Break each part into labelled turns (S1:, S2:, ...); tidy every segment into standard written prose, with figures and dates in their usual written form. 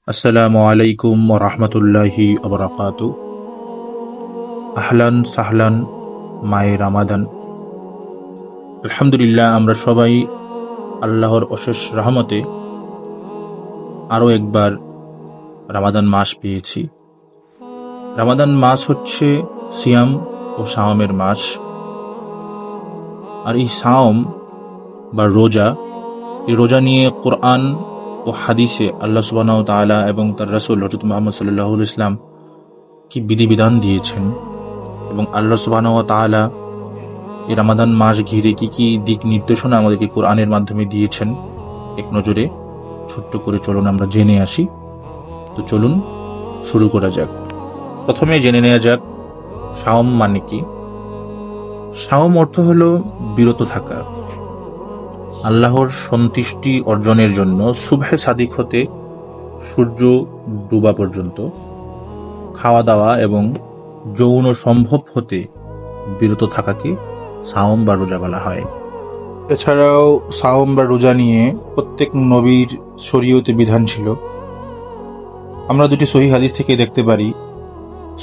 S1: আসসালামু আলাইকুম ওয়া রাহমাতুল্লাহি ওয়া বারাকাতুহু। আহলান সাহলান মায়ে রামাদান। আলহামদুলিল্লাহ, আমরা সবাই আল্লাহর অশেষ রহমতে আরও একবার রামাদান মাস পেয়েছি। রামাদান মাস হচ্ছে সিয়াম ও সাওমের মাস। আর এই সাওম বা রোজা, এই রোজা নিয়ে কোরআন ও হাদিসে আল্লাহ সুবহানাহু ওয়া তাআলা এবং তার রাসূল হযরত মুহাম্মদ সাল্লাল্লাহু আলাইহি ওয়াসাল্লাম কি বিধিবিধান দিয়েছেন এবং আল্লাহ সুবহানাহু ওয়া তাআলা এই রামাদান মাস ঘিরে কি কি দিক নির্দেশনা আমাদেরকে কোরআনের মাধ্যমে দিয়েছেন, এক নজরে ছোট্ট করে চলুন আমরা জেনে আসি। তো চলুন শুরু করা যাক। প্রথমে জেনে নেওয়া যাক সাওম মানে কি। সাওম অর্থ হলো বিরত থাকা। আল্লাহর সন্তুষ্টি অর্জনের জন্য সুবহে সাদিক হতে সূর্য ডুবা পর্যন্ত খাওয়া দাওয়া এবং যৌন সম্ভব হতে বিরত থাকাকে সাওম বা রোজা বলা হয়। এছাড়াও সাওম বা রোজা নিয়ে প্রত্যেক নবীর শরীয়তে বিধান ছিল। আমরা দুটি সহিহ হাদিস থেকে দেখতে পারি।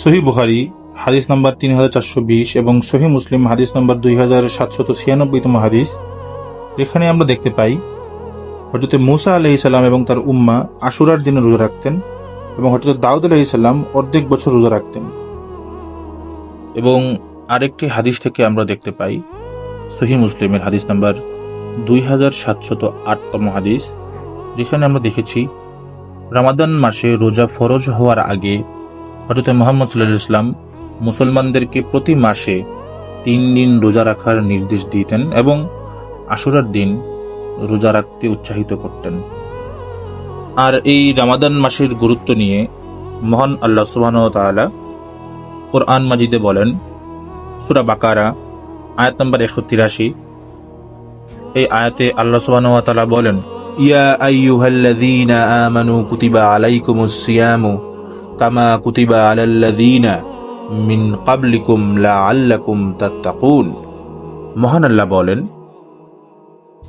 S1: সহিহ বুখারী হাদিস নম্বর 3420 এবং সহিহ মুসলিম হাদিস নম্বর 2796তম হাদিস, যেখানে আমরা দেখতে পাই হযরত মূসা আলাইহিস সালাম এবং তার উম্মাহ আশুরার দিনে রোজা রাখতেন এবং হযরত দাউদ আলাইহিস সালাম অর্ধেক বছর রোজা রাখতেন। এবং আরেকটি হাদিস থেকে আমরা দেখতে পাই সহিহ মুসলিমের হাদিস নাম্বার 2708তম হাদিস, যেখানে আমরা দেখেছি রমাদান মাসে রোজা ফরজ হওয়ার আগে হযরত মুহাম্মদ সাল্লাল্লাহু আলাইহি ওয়াসাল্লাম মুসলমানদেরকে প্রতি মাসে 3 দিন রোজা রাখার নির্দেশ দিতেন এবং আশুরার দিন রোজা রাখতে উৎসাহিত করতেন। আর এই রমাদান মাসের গুরুত্ব নিয়ে মহান আল্লাহ সুবহানাহু ওয়া তাআলা কোরআন মাজিদে বলেন, সূরা বাকারা আয়াত নম্বর 183। এই আয়াতে আল্লাহ সুবহানাহু ওয়া তাআলা বলেন, ইয়া আইয়ুহাল্লাযীনা আমানু কুতিবা আলাইকুমুস সিয়ামু কামা কুতিবা আলাল্লাযীনা মিন ক্বাবলিকুম লাআল্লাকুম তাত্তাকুন। মহান আল্লাহ বলেন,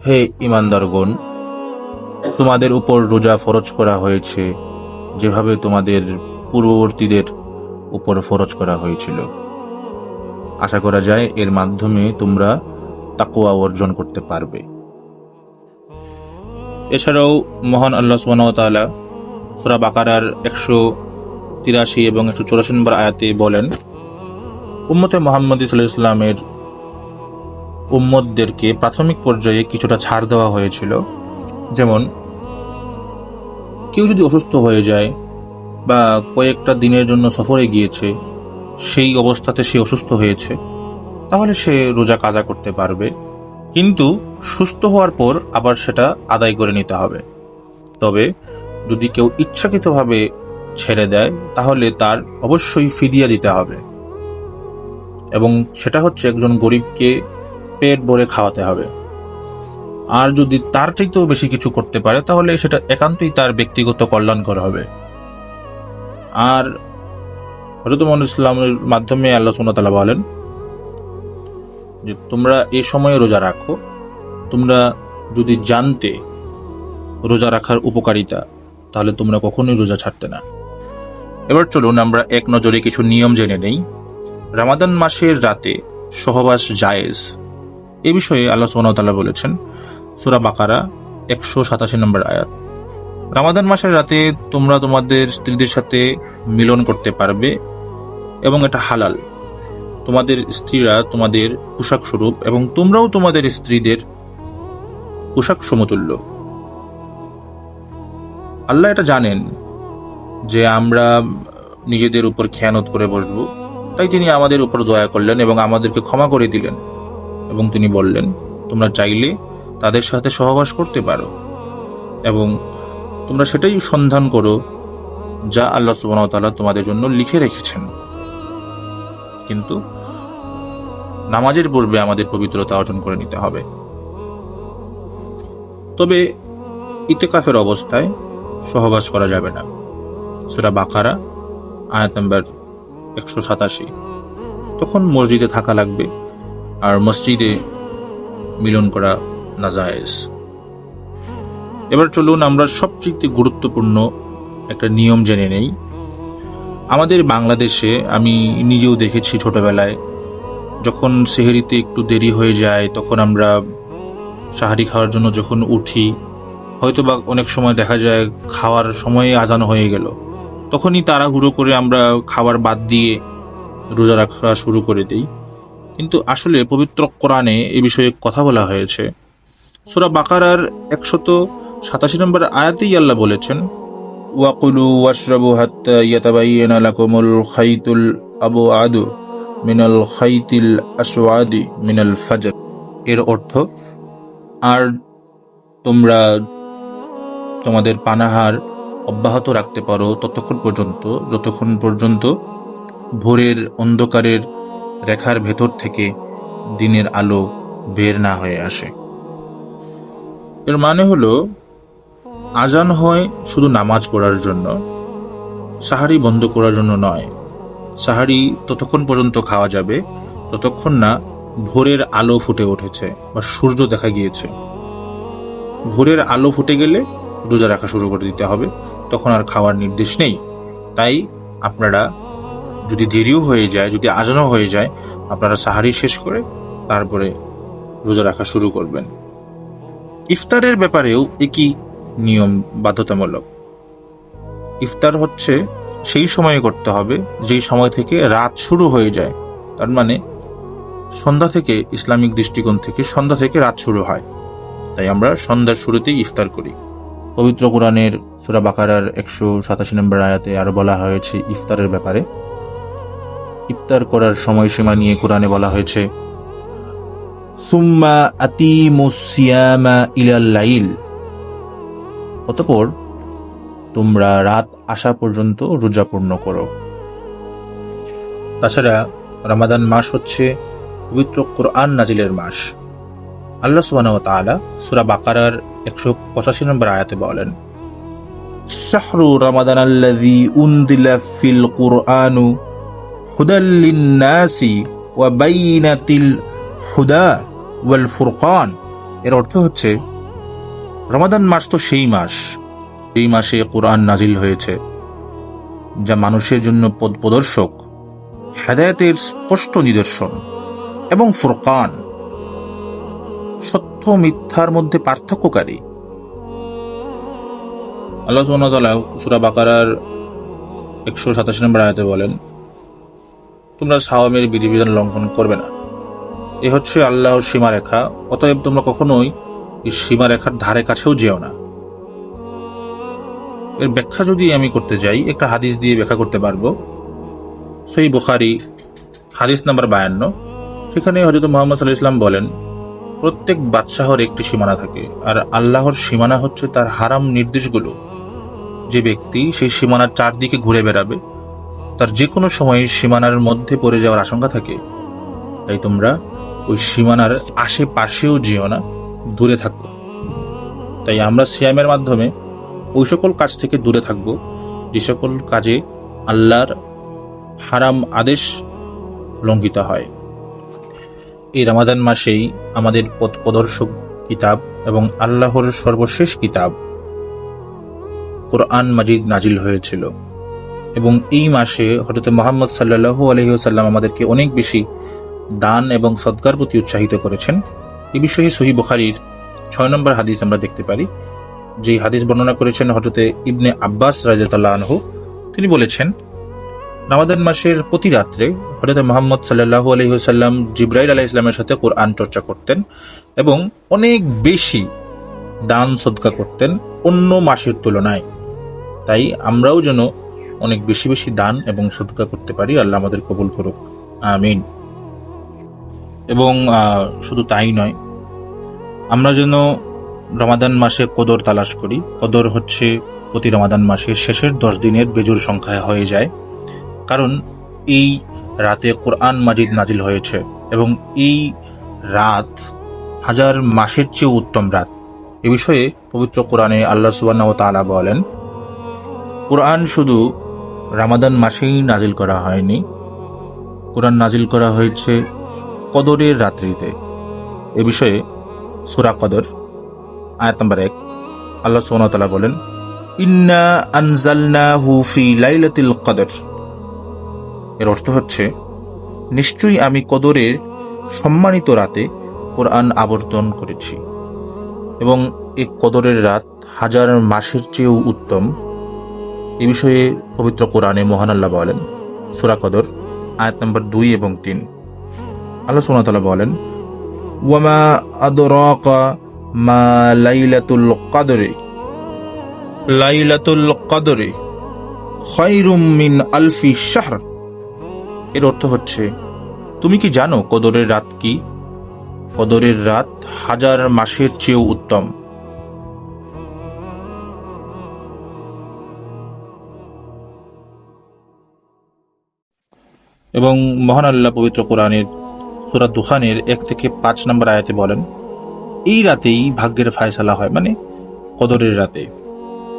S1: হে ঈমানদারগণ, তোমাদের উপর রোজা ফরজ করা হয়েছে যেভাবে তোমাদের পূর্ববর্তীদের উপর ফরজ করা হয়েছিল। আশা করা যায় এর মাধ্যমে তোমরা তাকওয়া অর্জন করতে পারবে। এছাড়াও মহান আল্লাহ সুবহানাহু ওয়া তাআলা সূরা বাকারার 183 এবং 184 নম্বর আয়াতে বলেন, উম্মতে মুহাম্মদ সাল্লাল্লাহু আলাইহি ওয়াসাল্লামের উম্মতদেরকে প্রাথমিক পর্যায়ে কিছুটা ছাড় দেওয়া হয়েছিল। যেমন কেউ যদি অসুস্থ হয়ে যায় বা কয়েকটা দিনের জন্য সফরে গিয়েছে, সেই অবস্থাতে সে অসুস্থ হয়েছে, তাহলে সে রোজা কাজা করতে পারবে, কিন্তু সুস্থ হওয়ার পর আবার সেটা আদায় করে নিতে হবে। তবে যদি কেউ ইচ্ছাকৃতভাবে ছেড়ে দেয় তাহলে তার অবশ্যই ফিদিয়া দিতে হবে এবং সেটা হচ্ছে একজন গরিবকে পেট ভরে খাওয়াতে হবে। আর যদি তার চাইতেও বেশি কিছু করতে পারে তাহলে সেটা একান্তই তার ব্যক্তিগত কল্যাণকর হবে। আর হযরত মুহাম্মদ ইসলামের মাধ্যমে আল্লাহ সুবহানাহু ওয়া তাআলা বলেন যে তোমরা এই সময়ে রোজা রাখো, তোমরা যদি জানতে রোজা রাখার উপকারিতা তাহলে তোমরা কখনোই রোজা ছাড়তে না। এবার চলুন আমরা এক নজরে কিছু নিয়ম জেনে নেই। রমাদান মাসের রাতে সহবাস জায়েজ, এ বিষয়ে আল্লাহ সুবহানাহু ওয়া তাআলা বলেছেন সূরা বাকারা 187 নম্বর আয়াত। রমাদান মাসের রাতে তোমরা তোমাদের স্ত্রীদের সাথে মিলন করতে পারবে এবং এটা হালাল। তোমাদের স্ত্রীরা তোমাদের পোশাক স্বরূপ এবং তোমরাও তোমাদের স্ত্রীদের পোশাক সমতুল্য। আল্লাহ এটা জানেন যে আমরা নিজেদের উপর খেয়ানত করে বসবো, তাই তিনি আমাদের উপর দয়া করলেন এবং আমাদেরকে ক্ষমা করে দিলেন এবং তিনি বললেন তোমরা চাইলে তাদের সাথে সহবাস করতে পারো এবং তোমরা সেটাই সন্ধান করো যা আল্লাহ সুবহানাহু ওয়া তাআলা তোমাদের জন্য লিখে রেখেছেন। কিন্তু নামাজের পূর্বে আমাদের পবিত্রতা অর্জন করে নিতে হবে। তবে ইতিকাফের অবস্থায় সহবাস করা যাবে না। সূরা বাকারা আয়াত নম্বর 187। তখন মসজিদে থাকা লাগবে, আর মসজিদে মিলন করা নাজায়েজ। এবার চলুন আমরা সবচেয়ে গুরুত্বপূর্ণ একটা নিয়ম জেনে নেই। আমাদের বাংলাদেশে আমি নিজেও দেখেছি ছোটবেলায়, যখন সেহরিতে একটু দেরি হয়ে যায় তখন আমরা সাহারি খাওয়ার জন্য যখন উঠি, হয়তো বা অনেক সময় দেখা যায় খাওয়ার সময়ে আজান হয়ে গেল, তখনই তাড়াহুড়ো করে আমরা খাবার বাদ দিয়ে রোজা রাখা শুরু করে দিই। কিন্তু আসলে পবিত্র কোরআনে এ বিষয়ে কথা বলা হয়েছে। সূরা বাকারার 187 নম্বর আয়াতেই আল্লাহ বলেছেন, ওয়াকুলু ওয়াশরাবু হাত্তা ইয়াতাবাইয়ানা লাকুমুল খাইতুল আবুআদু মিনাল খাইতিল আসওয়াদি মিনাল ফাজর। এর অর্থ, আর তোমরা তোমাদের পানাহার অব্যাহত রাখতে পারো যতক্ষণ পর্যন্ত ভোরের অন্ধকারের রেখার ভেতর থেকে দিনের আলো বের না হয়ে আসে। এর মানে হলো, আজান হয় শুধু নামাজ পড়ার জন্য, সাহারি বন্ধ করার জন্য নয়। সাহারি ততক্ষণ পর্যন্ত খাওয়া যাবে যতক্ষণ না ভোরের আলো ফুটে উঠেছে বা সূর্য দেখা গিয়েছে। ভোরের আলো ফুটে গেলে রোজা রাখা শুরু করে দিতে হবে, তখন আর খাওয়ার নির্দেশ নেই। তাই আপনারা যদি দেরিও হয়ে যায়, যদি আজানও হয়ে যায়, আপনারা সাহারি শেষ করে তারপরে রোজা রাখা শুরু করবেন। ইফতারের ব্যাপারেও একই নিয়ম বাধ্যতামূলক। ইফতার হচ্ছে সেই সময়ে করতে হবে যেই সময় থেকে রাত শুরু হয়ে যায়। তার মানে সন্ধ্যা থেকে, ইসলামিক দৃষ্টিকোণ থেকে সন্ধ্যা থেকে রাত শুরু হয়। তাই আমরা সন্ধ্যার শুরুতেই ইফতার করি। পবিত্র কোরআনের সূরা বাকারার 187 নম্বর আয়াতে আরো বলা হয়েছে ইফতারের ব্যাপারে। ইফতার করার সময়সীমা নিয়ে কোরআনে বলা হয়েছে, সুম্মা আতিমুস সিয়ামা ইলাল লাইল, অতঃপর তোমরা রাত আসা পর্যন্ত রোজা পূর্ণ করো। তাছাড়া রমাদান মাস হচ্ছে পবিত্র কোরআন নাজিলের মাস। আল্লাহ সুবহানাহু ওয়া তাআলা সূরা বাকারার 185 নম্বর আয়াতে বলেন, শাহরু রমাদানাল্লাযী উনজিলা ফিল কুরআনু হুদাল লিন-নাসি ওয়া বাইনাতিল হুদা ওয়াল ফুরকান। এর অর্থ হচ্ছে, রমাদান মাস তো সেই মাস, এই মাসে কোরআন নাজিল হয়েছে, যা মানুষের জন্য পথ প্রদর্শক, হেদায়েতের স্পষ্ট নিদর্শন, এবং ফুরকান, সত্য মিথ্যার মধ্যে পার্থক্যকারী। আল্লাহ সুবহানাহু ওয়া তাআলা সূরা বাকারার 187 নম্বর আয়াতে বলেন, তোমরা সাওমের বিধিবিধান লঙ্ঘন করবে না। এ হচ্ছে আল্লাহর সীমারেখা, অতএব তোমরা কখনোই এই সীমারেখার ধারে কাছেও যেও না। এর ব্যাখ্যা যদি আমি করতে যাই, একটা হাদিস দিয়ে ব্যাখ্যা করতে পারবো। সহিহ বুখারী হাদিস নাম্বার 52, সেখানে হযরত মুহাম্মদ সাল্লাল্লাহু আলাইহি ওয়াসাল্লাম বলেন, প্রত্যেক বাদশাহর একটি সীমানা থাকে, আর আল্লাহর সীমানা হচ্ছে তার হারাম নির্দেশগুলো। যে ব্যক্তি সেই সীমানার চারদিকে ঘুরে বেড়াবে, তার যে কোনো সময় সীমানার মধ্যে পড়ে যাওয়ার আশঙ্কা থাকে। তাই তোমরা ওই সীমানার আশেপাশেও যেও না, দূরে থাকো। তাই আমরা সিয়ামের মাধ্যমে ওই সকল কাজ থেকে দূরে থাকব যে সকল কাজে আল্লাহর হারাম আদেশ লঙ্ঘিত হয়। এই রমাদান মাসেই আমাদের পথ প্রদর্শক কিতাব এবং আল্লাহর সর্বশেষ কিতাব কোরআন মাজিদ নাজিল হয়েছিল, এবং এই মাসে হযরত মুহাম্মদ সাল্লাল্লাহু আলাইহি ওয়াসাল্লাম আমাদেরকে অনেক বেশি দান এবং সদকার প্রতি উৎসাহিত করেছেন। এই বিষয়ে সহিহ বুখারীর 6 নম্বর হাদিস আমরা দেখতে পারি, যে হাদিস বর্ণনা করেছেন হযরত ইবনে আব্বাস রাদিয়াল্লাহু আনহু। তিনি বলেছেন, রমাদান মাসের প্রতি রাত্রে হযরত মুহাম্মদ সাল্লাল্লাহু আলাইহি ওয়াসাল্লাম জিবরাইল আলাইহিস সালামের সাথে কোরআন চর্চা করতেন এবং অনেক বেশি দান সদকা করতেন অন্য মাসের তুলনায়। তাই আমরাও যেন অনেক বেশি বেশি দান এবং সদকা করতে পারি। আল্লাহ আমাদের কবুল করুক, আমিন। এবং শুধু তাই নয়, আমরা যেন রমাদান মাসে কদর তালাশ করি। কদর হচ্ছে প্রতি রমাদান মাসের শেষের 10 দিনের বেজোড় সংখ্যায় হয়ে যায়, কারণ এই রাতে কোরআন মাজিদ নাজিল হয়েছে এবং এই রাত 1000 মাসের চেয়ে উত্তম রাত। এ বিষয়ে পবিত্র কোরআনে আল্লাহ সুবহানাহু ওয়া তাআলা বলেন, কোরআন শুধু রমাদান মাসেই নাজিল করা হয়নি, কোরআন নাজিল করা হয়েছে কদরের রাত্রিতে। এ বিষয়ে সূরা কদর আয়াত নম্বর 1 আল্লাহ সুবহানাহু ওয়া তাআলা বলেন, ইন্না আনজালনাহু ফি লাইলাতুল কদর। এর অর্থ হচ্ছে, নিশ্চয়ই আমি কদরের সম্মানিত রাতে কোরআন আবর্তন করেছি, এবং এই কদরের রাত 1000 মাসের চেয়েও উত্তম। এ বিষয়ে পবিত্র কোরআনে মহান আল্লাহ বলেন, সূরা কদর আয়াত নম্বর 2 এবং 3। আল্লাহ সুবহানাহু ওয়া তাআলা বলেন, ওয়ামা আদরাকা মা লাইলাতুল কদরি লাইলাতুল কদরি খায়রুম মিন আলফি শাহর। এর অর্থ হচ্ছে, তুমি কি জানো কদরের রাত কি? কদরের রাত 1000 মাসের চেয়েও উত্তম। এবং মহান আল্লাহ পবিত্র কোরআনের সূরা দুখানের 1 থেকে 5 নম্বর আয়াতে বলেন, এই রাতেই ভাগ্যের ফায়সালা হয়, মানে কদরের রাতে।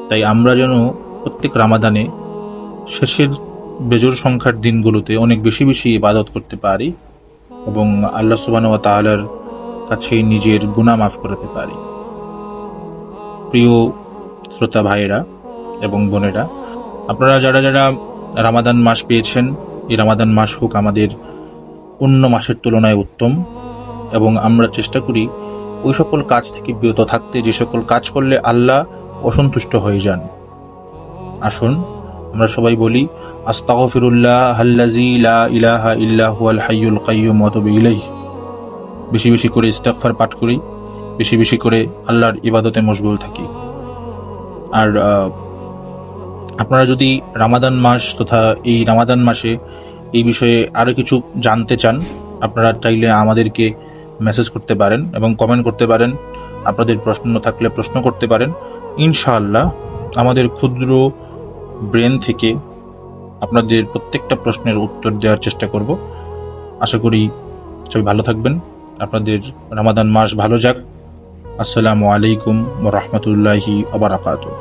S1: তাই আমরা যেন প্রত্যেক রামাদানে শেষের বেজোড় সংখ্যার দিনগুলোতে অনেক বেশি বেশি ইবাদত করতে পারি এবং আল্লাহ সুবহানাহু ওয়া তাআলার কাছে নিজের গুনাহ মাফ করতে পারি। প্রিয় শ্রোতা ভাইয়েরা এবং বোনেরা, আপনারা যারা যারা রামাদান মাস পেয়েছেন, এই রামাদান মাস হোক আমাদের অন্য মাসের তুলনায় উত্তম, এবং আমরা চেষ্টা করি ওই সকল কাজ থেকে বিরত থাকতে যে সকল কাজ করলে আল্লাহ অসন্তুষ্ট হয়ে যান। আসুন আমরা সবাই বলি, আস্তাগফিরুল্লাহাল্লাযী লা ইলাহা ইল্লা হুয়াল হাইয়ুল কাইয়্যুম ওয়া আতুবু ইলাইহি। বেশি বেশি করে ইস্তিগফার পাঠ করি, বেশি বেশি করে আল্লাহর ইবাদতে মশগুল থাকি। আর আপনারা যদি রামাদান মাস তথা এই রামাদান মাসে এই বিষয়ে আরও কিছু জানতে চান, আপনারা চাইলে আমাদেরকে মেসেজ করতে পারেন এবং কমেন্ট করতে পারেন। আপনাদের প্রশ্ন থাকলে প্রশ্ন করতে পারেন। ইনশাআল্লাহ আমাদের ক্ষুদ্র ব্রেন থেকে আপনাদের প্রত্যেকটা প্রশ্নের উত্তর দেওয়ার চেষ্টা করব। আশা করি সবাই ভালো থাকবেন। আপনাদের রামাদান মাস ভালো যাক। আসসালামু আলাইকুম ওয়া রাহমাতুল্লাহি ওয়া বারাকাতুহু।